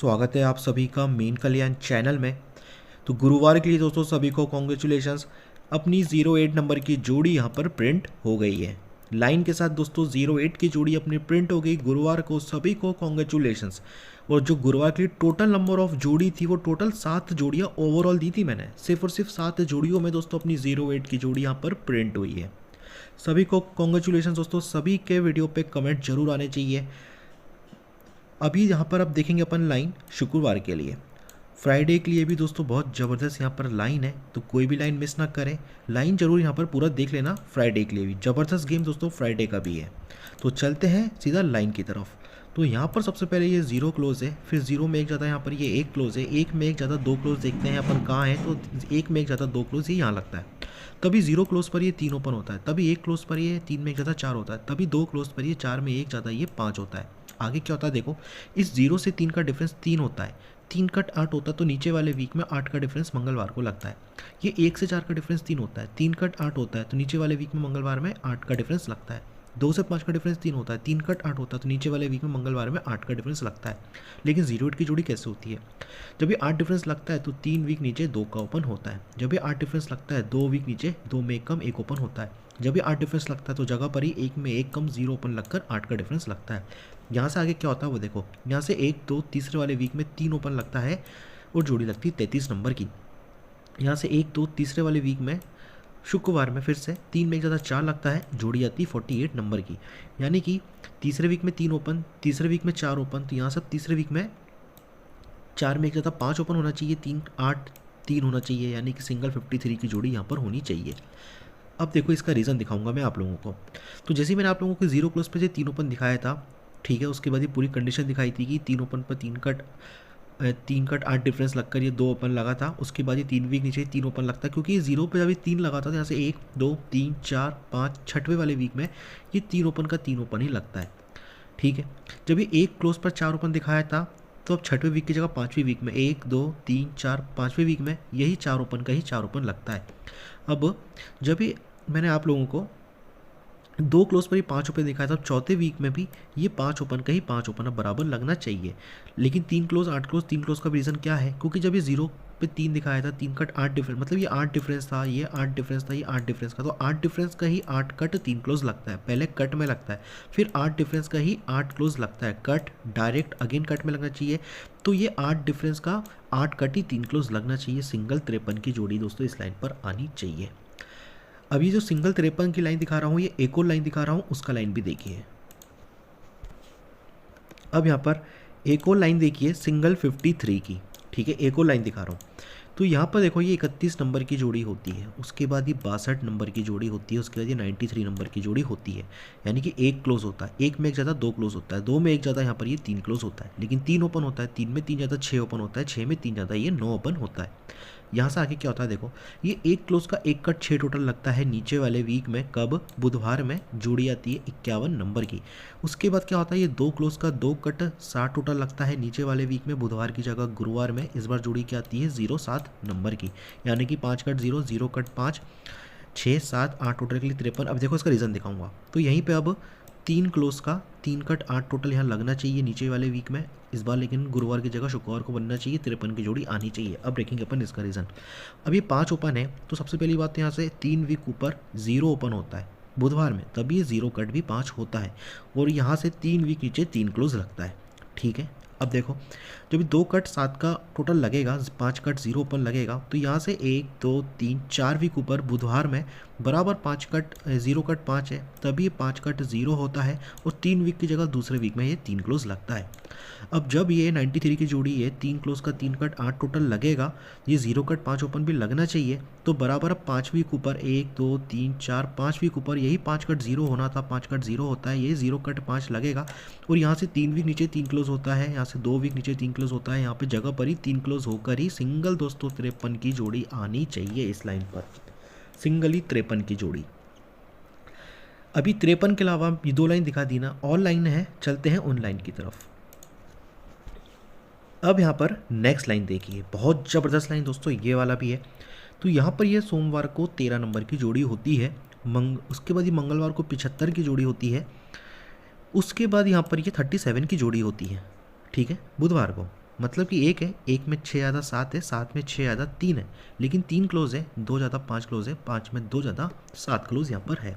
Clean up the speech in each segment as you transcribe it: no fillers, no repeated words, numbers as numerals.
स्वागत है आप सभी का मेन कल्याण चैनल में। तो गुरुवार के लिए दोस्तों सभी को कॉन्ग्रेचुलेशंस। अपनी 08 नंबर की जोड़ी यहाँ पर प्रिंट हो गई है। लाइन के साथ दोस्तों 08 की जोड़ी अपनी प्रिंट हो गई गुरुवार को, सभी को कॉन्ग्रेचुलेशंस। और जो गुरुवार के लिए टोटल नंबर ऑफ जोड़ी थी वो टोटल 7 जोड़ियाँ ओवरऑल दी थी मैंने। सिर्फ और सिर्फ 7 जोड़ियों में दोस्तों अपनी 08 की जोड़ी यहाँ पर प्रिंट हुई है। सभी को कॉन्ग्रेचुलेशन दोस्तों। सभी के वीडियो पे कमेंट जरूर आने चाहिए। अभी यहाँ पर आप देखेंगे अपन लाइन शुक्रवार के लिए, फ्राइडे के लिए भी दोस्तों बहुत ज़बरदस्त यहाँ पर लाइन है, तो कोई भी लाइन मिस ना करें। लाइन जरूर यहाँ पर पूरा देख लेना। फ्राइडे के लिए भी ज़बरदस्त गेम दोस्तों फ्राइडे का भी है। तो चलते हैं सीधा लाइन की तरफ। तो यहाँ पर सबसे पहले ये 0 क्लोज है, फिर 0 में एक ज़्यादा यहाँ पर ये 1 क्लोज है, 1 में एक ज़्यादा 2 क्लोज देखते हैं अपन कहाँ है। तो 1 में एक ज़्यादा 2 क्लोज ये यहाँ लगता है। तभी 0 क्लोज पर ये 3 ओपन होता है, तभी 1 क्लोज पर ये 3 में एक ज़्यादा 4 होता है, तभी 2 क्लोज पर ये 4 में एक ज़्यादा ये 5 होता है। आगे क्या होता है देखो, इस 0 से 3 का डिफरेंस 3 होता है, 3 कट 8 होता है, तो नीचे वाले वीक में 8 का डिफरेंस मंगलवार को लगता है। ये 1 से 4 का डिफरेंस 3 होता है, 3 कट 8 होता है, तो नीचे वाले वीक में मंगलवार में 8 का डिफरेंस लगता है। 2 से 5 का डिफरेंस 3 होता है, 3 कट 8 होता है, तो नीचे वाले वीक में मंगलवार में 8 का डिफरेंस लगता है। लेकिन 08 की जोड़ी कैसे होती है? जब ये 8 डिफरेंस लगता है तो 3 वीक नीचे 2 का ओपन होता है। जब ये 8 डिफरेंस लगता है 2 वीक नीचे 2 में एक कम 1 ओपन होता है। जब ये 8 डिफरेंस लगता है तो जगह पर ही 1 में 1 कम 0 ओपन लगकर 8 का डिफरेंस लगता है। यहाँ से आगे क्या होता है वो देखो, यहाँ से 1 2 तीसरे वाले वीक में 3 ओपन लगता है और जोड़ी लगती है 33 नंबर की। यहाँ से 1 2 तीसरे वाले वीक में शुक्रवार में फिर से 3 में एक ज़्यादा 4 लगता है, जोड़ी आती है 48 नंबर की। यानी कि तीसरे वीक में 3 ओपन, तीसरे वीक में 4 ओपन, तो यहाँ सब तीसरे वीक में 4 में एक ज़्यादा 5 ओपन होना चाहिए, 3 8 3 होना चाहिए, यानी कि सिंगल 53 की जोड़ी यहाँ पर होनी चाहिए। अब देखो इसका रीज़न दिखाऊंगा मैं आप लोगों को। तो जैसे मैंने आप लोगों को 0 क्लोज पे से 3 ओपन दिखाया था, ठीक है, उसके बाद ये पूरी कंडीशन दिखाई थी कि 3 ओपन पर 3 कट 8 डिफरेंस लगकर ये 2 ओपन लगा था। उसके बाद ये 3 वीक नीचे 3 ओपन लगता है, क्योंकि ये 0 पे जब ये 3 लगा था तो यहाँ से 1 2 3 4 5 छठवें वाले वीक में ये 3 ओपन का 3 ओपन ही लगता है। ठीक है, जब ये 1 क्लोज पर 4 ओपन दिखाया था तो अब छठवें वीक की जगह 5वीं वीक में 1 2 3 4 5वें वीक में यही 4 ओपन का ही 4 ओपन लगता है। अब जब ये मैंने आप लोगों को 2 क्लोज पर ही 5 ओपन दिखाया था, चौथे वीक में भी ये 5 ओपन का ही 5 ओपन अब बराबर लगना चाहिए। लेकिन 3 क्लोज 8 क्लोज 3 क्लोज का रीज़न क्या है? क्योंकि जब ये 0 पे 3 दिखाया था, 3 कट 8 डिफरेंस, मतलब ये 8 डिफरेंस था, ये 8 डिफरेंस था, ये 8 डिफरेंस का, तो 8 डिफरेंस का ही 8 कट 3 क्लोज लगता है। पहले कट में लगता है, फिर 8 डिफरेंस का ही 8 क्लोज लगता है। कट डायरेक्ट अगेन कट में लगना चाहिए, तो ये 8 डिफरेंस का 8 कट ही 3 क्लोज लगना चाहिए। सिंगल 53 की जोड़ी दोस्तों इस लाइन पर आनी चाहिए। अभी जो सिंगल 53 की लाइन दिखा रहा हूँ, ये एक और लाइन दिखा रहा हूँ, उसका लाइन भी देखिए। अब यहाँ पर एक और लाइन देखिए सिंगल 53 की, ठीक है, एक और लाइन दिखा रहा हूँ। तो यहाँ पर देखो ये 31 नंबर की जोड़ी होती है, उसके बाद ये 62 नंबर की जोड़ी होती है, उसके बाद ये 93 नंबर की जोड़ी होती है। यानी कि 1 क्लोज होता है, 1 में एक ज़्यादा 2 क्लोज होता है, 2 में एक ज़्यादा यहाँ पर ये 3 क्लोज होता है। लेकिन 3 ओपन होता है, 3 में 3 ज़्यादा 6 ओपन होता है, 6 में 3 ज़्यादा ये 9 ओपन होता है। यहाँ से आगे क्या होता है देखो, ये 1 क्लोज का 1 कट 6 टोटल लगता है नीचे वाले वीक में। कब? बुधवार में जोड़ी आती है 51 नंबर की। उसके बाद क्या होता है, ये 2 क्लोज का 2 कट 60 टोटल लगता है नीचे वाले वीक में, बुधवार की जगह गुरुवार में। इस बार जोड़ी क्या आती है 07 नंबर की, यानी कि 5 कट 0 0 कट 5 6 7 8 टोटल के लिए 53। अब देखो इसका रीज़न दिखाऊंगा। तो यहीं पे अब 3 क्लोज का 3 कट 8 टोटल यहाँ लगना चाहिए नीचे वाले वीक में इस बार, लेकिन गुरुवार की जगह शुक्रवार को बनना चाहिए, 53 की जोड़ी आनी चाहिए। अब देखेंगे अपन इसका रीज़न। अब ये 5 ओपन है, तो सबसे पहली बात यहाँ से 3 वीक ऊपर 0 ओपन होता है बुधवार में, तभी ये 0 कट भी 5 होता है, और यहाँ से 3 वीक नीचे 3 क्लोज लगता है। ठीक है, अब देखो जब 2 कट 7 का टोटल लगेगा, 5 कट 0 ओपन लगेगा, तो यहाँ से 1 2 3 4 वीक ऊपर बुधवार में बराबर 5 कट 0 कट 5 है, तभी 5 कट 0 होता है, और 3 वीक की जगह दूसरे वीक में ये 3 क्लोज लगता है। अब जब ये 93 की जोड़ी है, 3 क्लोज का 3 कट 8 टोटल लगेगा, ये 0 कट 5 ओपन भी लगना चाहिए, तो बराबर अब 5 वीक ऊपर 1 2 3 4 5 वीक ऊपर यही 5 कट 0 होना था, 5 कट 0 होता है, ये 0 कट 5 लगेगा, और यहाँ से 3 वीक नीचे 3 क्लोज होता है, यहाँ से 2 वीक नीचे 3 क्लोज होता है, यहाँ पे जगह पर ही 3 क्लोज होकर ही सिंगल दोस्तों 53 की जोड़ी आनी चाहिए इस लाइन पर, सिंगल ही 53 की जोड़ी। अभी 53 के अलावा ये 2 लाइन दिखा दी ना, और लाइन है, चलते हैं उन लाइन की तरफ। अब यहाँ पर नेक्स्ट लाइन देखिए, बहुत ज़बरदस्त लाइन दोस्तों ये वाला भी है। तो यहाँ पर ये सोमवार को 13 नंबर की जोड़ी होती है, उसके बाद ये मंगलवार को 75 की जोड़ी होती है, उसके बाद यहाँ पर ये 37 की जोड़ी होती है, ठीक है, बुधवार को। मतलब कि एक है, एक में 6 ज़्यादा 7 है, 7 में 6 ज़्यादा 3 है, लेकिन 3 क्लोज है, 2 ज़्यादा 5 क्लोज है, 5 में 2 ज़्यादा 7 क्लोज यहाँ पर है।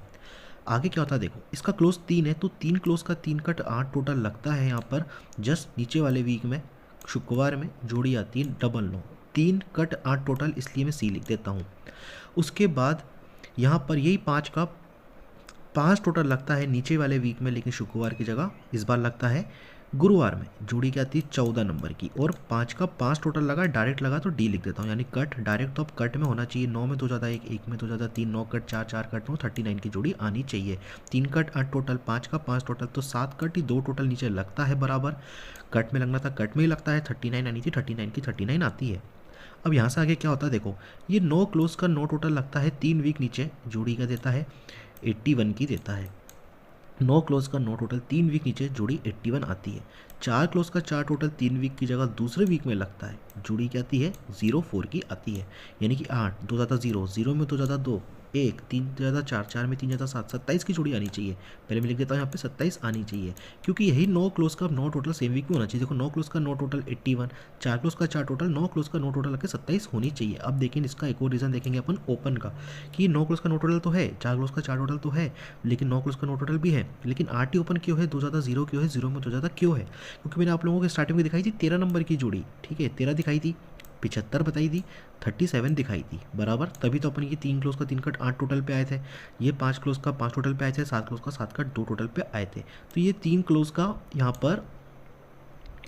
आगे क्या होता है देखो, इसका क्लोज 3 है तो 3 क्लोज का 3 कट 8 टोटल लगता है यहाँ पर। जस्ट नीचे वाले वीक में शुक्रवार में जोड़ी आती है डबल 9, 3 कट 8 टोटल, इसलिए मैं सी लिख देता हूँ। उसके बाद यहाँ पर यही 5 का 5 टोटल लगता है नीचे वाले वीक में, लेकिन शुक्रवार की जगह इस बार लगता है गुरुवार में। जोड़ी क्या आती है 14 नंबर की, और 5 का 5 टोटल लगा, डायरेक्ट लगा तो डी लिख देता हूँ, यानी कट डायरेक्ट। तो अब कट में होना चाहिए 9 में 2 ज़्यादा 1, 1 में 2 ज़्यादा 3, 9 कट 4, 4 कट 9, 39 की जोड़ी आनी चाहिए। 3 कट 8 टोटल, 5 का 5 टोटल, तो 7 कट ही 2 टोटल नीचे लगता है बराबर। कट में लगना था, कट में ही लगता है, 39 आनी थी, 39 की 39 आती है। अब यहाँ से आगे क्या होता है देखो, ये 9 क्लोज का 9 टोटल लगता है 3 वीक नीचे, जोड़ी का देता है 81 की देता है। 9 क्लोज का 9 टोटल 3 वीक नीचे, जोड़ी 81 आती है। 4 क्लोज का 4 टोटल 3 वीक की जगह दूसरे वीक में लगता है, जोड़ी क्या आती है 04 की आती है, यानी कि 8, 2 ज़्यादा 0, 0 में 2 ज़्यादा 2, 1, 3 ज़्यादा 4, 4 में 3 ज़्यादा 7, 27 की जोड़ी आनी चाहिए। पहले मैं लिख देता हूँ यहाँ पे 27 आनी चाहिए, क्योंकि यही 9 क्लोज का 9 टोटल सेम वीक में होना चाहिए। देखो 9 क्लोज का 9 टोटल 81, 4 क्लोज का 4 टोटल, 9 क्लोज का 9 टोटल लगे 27 होनी चाहिए। अब देखें इसका एक और रीज़न देखेंगे अपन ओपन का, कि 9 क्लोज का 9 टोटल तो है, 4 क्लोज का 4 टोटल तो है, लेकिन 9 क्लोज का 9 टोटल भी है, लेकिन 8 ही ओपन क्यों है, 2 ज़्यादा 0 क्यों है, 0 में 2 ज़्यादा क्यों है? क्योंकि मैंने आप लोगों को स्टार्टिंग में दिखाई थी 13 नंबर की जोड़ी, ठीक है 13 दिखाई थी, 75 बताई थी, 37 दिखाई थी बराबर। तभी तो अपन ये 3 क्लोज का 3 कट 8 टोटल पे आए थे, ये 5 क्लोज का 5 टोटल पे आए थे, 7 क्लोज का 7 कट 2 टोटल पे आए थे। तो ये 3 क्लोज का यहाँ पर,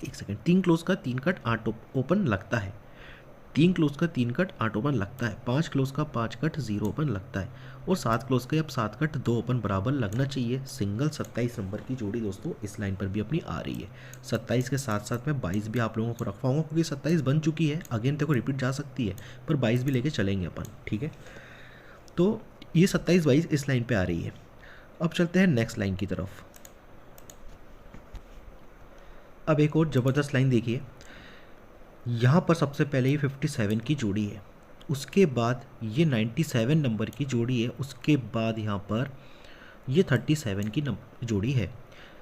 एक सेकेंड, 3 क्लोज का 3 कट 8 ओपन लगता है, 3 क्लोज का 3 कट 8 ओपन लगता है, 5 क्लोज का 5 कट 0 ओपन लगता है, और 7 क्लोज का अब 7 कट 2 ओपन बराबर लगना चाहिए। सिंगल 27 नंबर की जोड़ी दोस्तों इस लाइन पर भी अपनी आ रही है। 27 के साथ साथ मैं 22 भी आप लोगों को रखवाऊंगा, क्योंकि 27 बन चुकी है, अगेन देखो रिपीट जा सकती है, पर 22 भी लेके चलेंगे अपन, ठीक है। तो ये 27 22 इस लाइन पे आ रही है। अब चलते हैं नेक्स्ट लाइन की तरफ। अब एक और ज़बरदस्त लाइन देखिए, यहाँ पर सबसे पहले ये 57 की जोड़ी है, उसके बाद ये 97 नंबर की जोड़ी है, उसके बाद यहाँ पर ये 37 की जोड़ी है।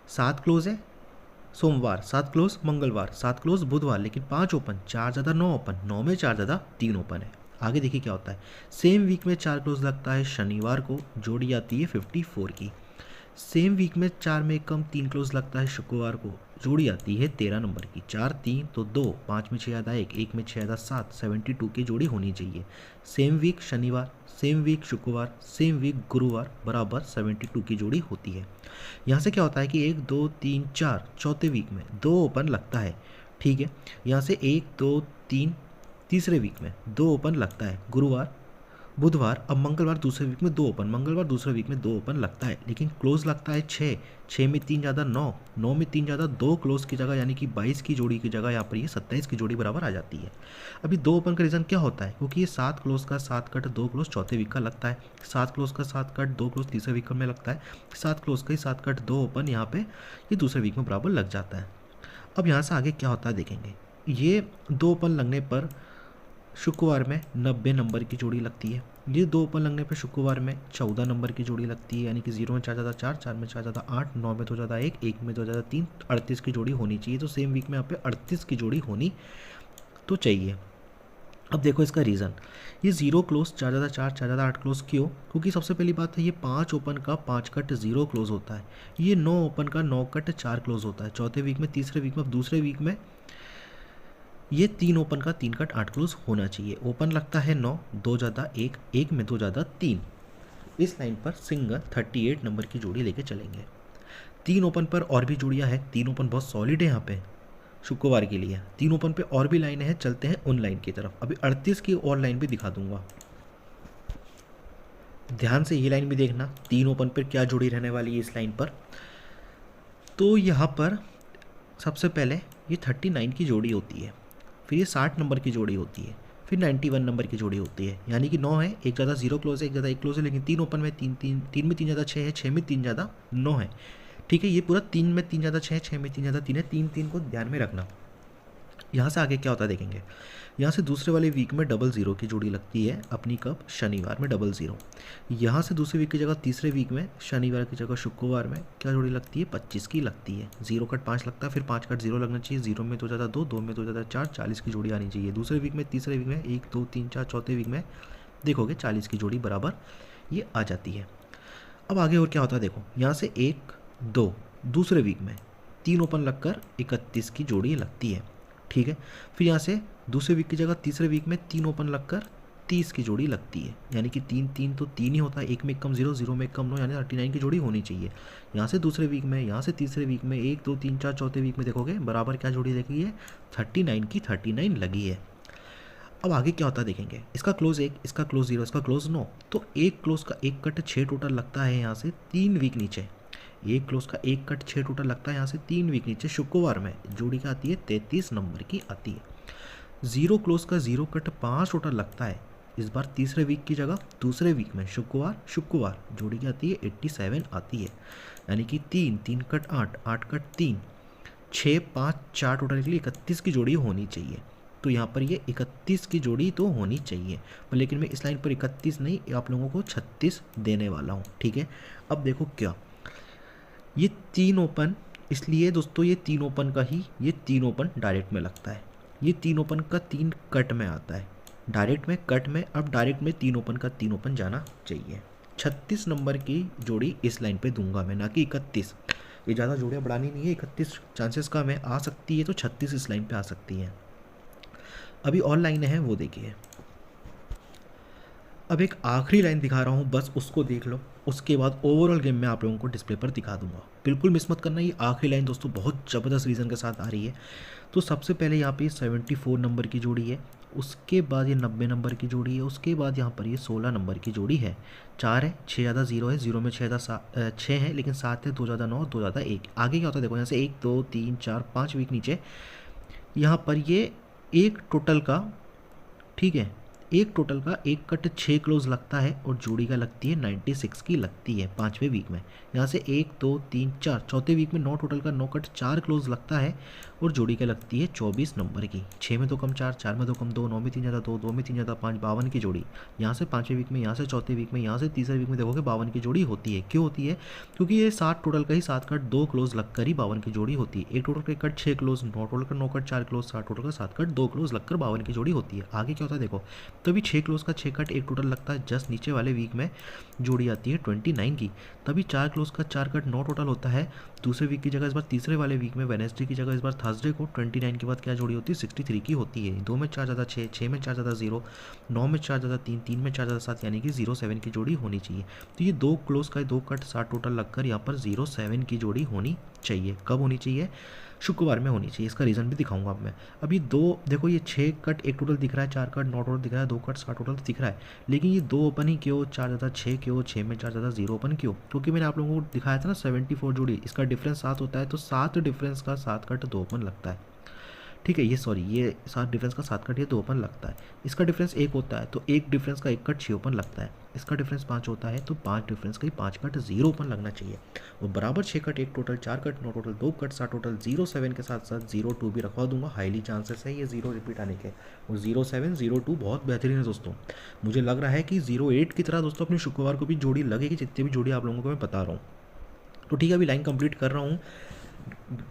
7 क्लोज है सोमवार, 7 क्लोज मंगलवार, 7 क्लोज बुधवार, लेकिन 5 ओपन, 4 ज़्यादा 9 ओपन, 9 में 4 ज़्यादा 3 ओपन है। आगे देखिए क्या होता है, सेम वीक में 4 क्लोज लगता है शनिवार को, जोड़ी आती है 54 की। सेम वीक में 4 में कम 3 क्लोज लगता है शुक्रवार को, जोड़ी आती है 13 नंबर की। 4 3 तो 2, 5 में 6 आधा 1, 1 में 6 आधा 7, 72 की जोड़ी होनी चाहिए। सेम वीक शनिवार, सेम वीक शुक्रवार, सेम वीक गुरुवार बराबर 72 की जोड़ी होती है। यहाँ से क्या होता है कि 1 2 3 4 चौथे वीक में 2 ओपन लगता है, ठीक है। यहाँ से 1 2 3 तीसरे वीक में 2 ओपन लगता है, गुरुवार बुधवार। अब मंगलवार दूसरे वीक में 2 ओपन, मंगलवार दूसरे वीक में 2 ओपन लगता है, लेकिन क्लोज लगता है 6, 6 में 3 ज़्यादा 9, 9 में 3 ज़्यादा 2 क्लोज की जगह, यानी कि 22 की जोड़ी की जगह यहाँ पर ये 27 की जोड़ी बराबर आ जाती है। अभी 2 ओपन का रीज़न क्या होता है, क्योंकि ये 7 क्लोज का 7 कट 2 क्लोज चौथे वीक का लगता है, 7 क्लोज का 7 कट 2 क्लोज तीसरे वीक में लगता है, 7 क्लोज का ही 7 कट 2 ओपन यहाँ पे ये दूसरे वीक में बराबर लग जाता है। अब यहाँ से आगे क्या होता है देखेंगे, ये 2 ओपन लगने पर शुक्रवार में 90 नंबर की जोड़ी लगती है, ये 2 ओपन लगने पर शुक्रवार में 14 नंबर की जोड़ी लगती है, यानी कि 0 में 4 ज़्यादा 4, 4 में 4 ज़्यादा 8, 9 में 2 ज़्यादा 1, 1 में 2 ज़्यादा 3, 38 की जोड़ी होनी चाहिए। तो सेम वीक में यहाँ पे 38 की जोड़ी होनी तो चाहिए। अब देखो इसका रीज़न, ये 0 क्लोज 4 ज़्यादा 4, 4 ज़्यादा 8 क्लोज क्यों? क्योंकि सबसे पहली बात है ये 5 ओपन का 5 कट 0 क्लोज होता है, ये 9 ओपन का 9 कट 4 क्लोज होता है चौथे वीक में, तीसरे वीक में। अब दूसरे वीक में ये 3 ओपन का 3 कट 8 क्लोज होना चाहिए। ओपन लगता है 9, 2 ज़्यादा 1, 1 में 2 ज़्यादा 3। इस लाइन पर सिंगल 38 नंबर की जोड़ी लेके चलेंगे। 3 ओपन पर और भी जोड़ियां हैं, 3 ओपन बहुत सॉलिड है यहाँ पे शुक्रवार के लिए। 3 ओपन पे और भी लाइनें हैं, चलते हैं उन लाइन की तरफ। अभी 38 की और लाइन भी दिखा दूंगा, ध्यान से ये लाइन भी देखना, 3 ओपन पर क्या जोड़ी रहने वाली है इस लाइन पर। तो यहाँ पर सबसे पहले ये 39 की जोड़ी होती है, फिर ये 60 नंबर की जोड़ी होती है, फिर 91 नंबर की जोड़ी होती है, यानी कि 9 है, एक ज़्यादा 0 क्लोज है, एक ज़्यादा 1 क्लोज है, लेकिन 3 ओपन में 3 3 3 में 3 ज़्यादा 6 है, 6 में 3 ज़्यादा 9 है, ठीक है। ये पूरा 3 में 3 ज़्यादा 6 है, 6 में 3 ज़्यादा 3 है, 3 3 को ध्यान में रखना। यहाँ से आगे क्या होता है देखेंगे। यहाँ से दूसरे वाले वीक में डबल ज़ीरो की जोड़ी लगती है अपनी, कब, शनिवार में डबल ज़ीरो। यहाँ से दूसरे वीक की जगह तीसरे वीक में शनिवार की जगह शुक्रवार में क्या जोड़ी लगती है, 25 की लगती है। 0 कट 5 लगता है, फिर 5 कट 0 लगना चाहिए। 0 में 2 ज़्यादा 2, 2 में 2 ज़्यादा 4, 40 की जोड़ी आनी चाहिए। दूसरे वीक में, तीसरे वीक में 1 2 3 4, चौथे वीक में देखोगे 40 की जोड़ी बराबर ये आ जाती है। अब आगे और क्या होता है देखो, यहाँ से 1 2 दूसरे वीक में 3 ओपन लगकर 31 की जोड़ी लगती है, ठीक है। फिर यहाँ से दूसरे वीक की जगह तीसरे वीक में 3 ओपन लगकर 30 की जोड़ी लगती है, यानी कि 3 3 तो 3 ही होता है, 1 में 1 कम 0, 0 में 1 कम 9, यानी 39 की जोड़ी होनी चाहिए। यहाँ से दूसरे वीक में, यहाँ से तीसरे वीक में 1 2 3 4, चौथे वीक में देखोगे बराबर क्या जोड़ी लगी है, 39 की 39 लगी है। अब आगे क्या होता है देखेंगे, इसका क्लोज 1, इसका क्लोज 0, इसका क्लोज 9, तो एक क्लोज का एक कट 6 टोटल लगता है यहाँ से 3 वीक नीचे। एक क्लोज का एक कट 6 टोटल लगता है यहाँ से 3 वीक नीचे शुक्रवार में, जोड़ी क्या आती है, 33 नंबर की आती है। 0 क्लोज का 0 कट 5 टोटल लगता है इस बार तीसरे वीक की जगह दूसरे वीक में, शुक्रवार जोड़ी क्या आती है, 87 आती है, यानी कि 3 3 कट 8, 8 कट 3, 6 5 4 टोटल के लिए 31 की जोड़ी होनी चाहिए। तो यहाँ पर ये 31 की जोड़ी तो होनी चाहिए, पर लेकिन मैं इस लाइन पर 31 नहीं, आप लोगों को 36 देने वाला हूँ, ठीक है। अब देखो क्या, ये 3 ओपन, इसलिए दोस्तों ये 3 ओपन का ही, ये 3 ओपन डायरेक्ट में लगता है, ये 3 ओपन का 3 कट में आता है, डायरेक्ट में, कट में। अब डायरेक्ट में 3 ओपन का 3 ओपन जाना चाहिए। 36 नंबर की जोड़ी इस लाइन पे दूंगा मैं, ना कि 31। ये ज़्यादा जोड़ियाँ बढ़ानी नहीं है, 31 चांसेस का मैं आ सकती है, तो 36 इस लाइन पे आ सकती हैं। अभी और लाइनें हैं वो देखिए। अब एक आखिरी लाइन दिखा रहा हूँ, बस उसको देख लो, उसके बाद ओवरऑल गेम में आप लोगों को डिस्प्ले पर दिखा दूंगा। बिल्कुल मिस मत करना, ये आखिरी लाइन दोस्तों बहुत ज़बरदस्त रीज़न के साथ आ रही है। तो सबसे पहले यहाँ पे 74 नंबर की जोड़ी है, उसके बाद ये 90 नंबर की जोड़ी है, उसके बाद यहाँ पर ये 16 नंबर की जोड़ी है। 4 है, 6 ज़्यादा 0 है, 0 में 6 है, लेकिन 7 है, 2 ज़्यादा 9, 2 ज़्यादा 1। आगे क्या होता है देखो, यहाँ से 1 2 3 4 5 वीक नीचे, यहाँ पर ये एक टोटल का, ठीक है, एक टोटल का एक कट 6 क्लोज लगता है, और जोड़ी का लगती है 96 की लगती है 5वें वीक में। यहाँ से 1 2 3 4, चौथे वीक में 9 टोटल का 9 कट 4 क्लोज लगता है, और जोड़ी का लगती है 24 नंबर की। 6 में 2 कम 4, 4 में 2 कम 2, 9 में 3 ज़्यादा 2, 2 में 3 ज़्यादा 5, 52 की जोड़ी। यहाँ से 5वें वीक में, यहाँ से चौथे वीक में, यहाँ से तीसरे वीक में देखोगे 52 की जोड़ी होती है। क्यों होती है, क्योंकि ये 7 टोटल का ही 7 कट 2 क्लोज लगकर ही 52 की जोड़ी होती है। एक टोटल का कट 6 क्लोज, 9 टोटल का 9 कट 4 क्लोज, 7 टोटल का 7 कट 2 क्लोज लगकर 52 की जोड़ी होती है। आगे क्या होता है देखो, तभी 6 क्लोज का 6 कट एक टोटल लगता है, जस्ट नीचे वाले वीक में जोड़ी आती है 29 की। तभी 4 क्लोज का 4 कट 9 टोटल होता है दूसरे वीक की जगह, इस बार तीसरे वाले वीक में वेडनेसडे की जगह इस बार थर्सडे को 29 के बाद क्या जोड़ी होती है, 63 की होती है। 2 में 4 ज़्यादा 6, 6 में 4 ज़्यादा 0, 9 में 4 ज़्यादा 3, 3 में 4 ज़्यादा 7, यानी कि 07 की जोड़ी होनी चाहिए। तो ये 2 क्लोज का 2 कट 7 टोटल लगकर यहाँ पर 07 की जोड़ी होनी चाहिए। कब होनी चाहिए, शुक्रवार में होनी चाहिए। इसका रीज़न भी दिखाऊंगा अब मैं। अभी 2 देखो, ये 6 कट एक टोटल दिख रहा है, 4 कट 9 टोटल दिख रहा है, 2 कट 7 टोटल दिख रहा है, लेकिन ये 2 ओपन ही क्यों, 4 ज़्यादा 6 क्यों, 6 में 4 ज़्यादा 0 ओपन क्यों, क्योंकि मैंने आप लोगों को दिखाया था ना 74 जोड़ी, इसका डिफरेंस 7 होता है, तो 7 डिफरेंस का 7 कट 2 ओपन लगता है, ठीक है। ये सॉरी, ये 7 डिफरेंस का 7 कट ये 2 ओपन लगता है। इसका डिफरेंस 1 होता है, तो 1 डिफरेंस का 1 कट 6 ओपन लगता है। इसका डिफरेंस 5 होता है, तो 5 डिफरेंस का ही 5 कट 0 ओपन लगना चाहिए। और बराबर 6 cut 1 total, 4 cut 9 total, 2 cut 7 total, 07 के साथ साथ 02 भी रखवा दूंगा। हाईली चांसेस है ये 0 रिपीट आने के, और 07 02 बहुत बेहतरीन है दोस्तों। मुझे लग रहा है कि 08 की तरह दोस्तों अपने शुक्रवार को भी जोड़ी लगेगी, जितनी भी जोड़ी आप लोगों को मैं बता रहा हूँ। तो ठीक है, अभी लाइन कंप्लीट कर रहा हूँ।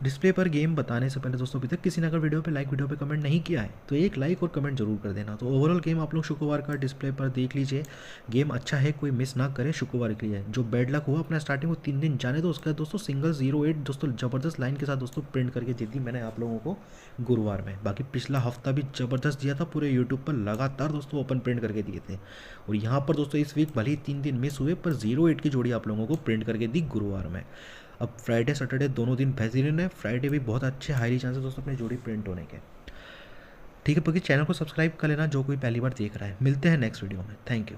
डिस्प्ले पर गेम बताने से पहले दोस्तों, अभी तक किसी ने अगर वीडियो पे कमेंट नहीं किया है तो एक लाइक और कमेंट जरूर कर देना। तो ओवरऑल गेम आप लोग शुक्रवार का डिस्प्ले पर देख लीजिए, गेम अच्छा है, कोई मिस ना करें शुक्रवार के लिए। जो बैड लक हुआ अपना स्टार्टिंग वो 3 दिन जाने दो, उसके बाद दोस्तों सिंगल 08 दोस्तों ज़बरदस्त लाइन के साथ दोस्तों प्रिंट करके दी थी मैंने आप लोगों को गुरुवार में। बाकी पिछला हफ्ता भी ज़बरदस्त दिया था, पूरे यूट्यूब पर लगातार दोस्तों ओपन प्रिंट करके दिए थे। और यहाँ पर दोस्तों इस वीक भले ही 3 दिन मिस हुए, पर 08 की जोड़ी आप लोगों को प्रिंट करके दी गुरुवार में। अब फ्राइडे सैटरडे दोनों दिन बेहतरीन है, फ्राइडे भी बहुत अच्छे हाईली चांसेस दोस्तों अपनी जोड़ी प्रिंट होने के। ठीक है, बाकी चैनल को सब्सक्राइब कर लेना जो कोई पहली बार देख रहा है। मिलते हैं नेक्स्ट वीडियो में, थैंक यू।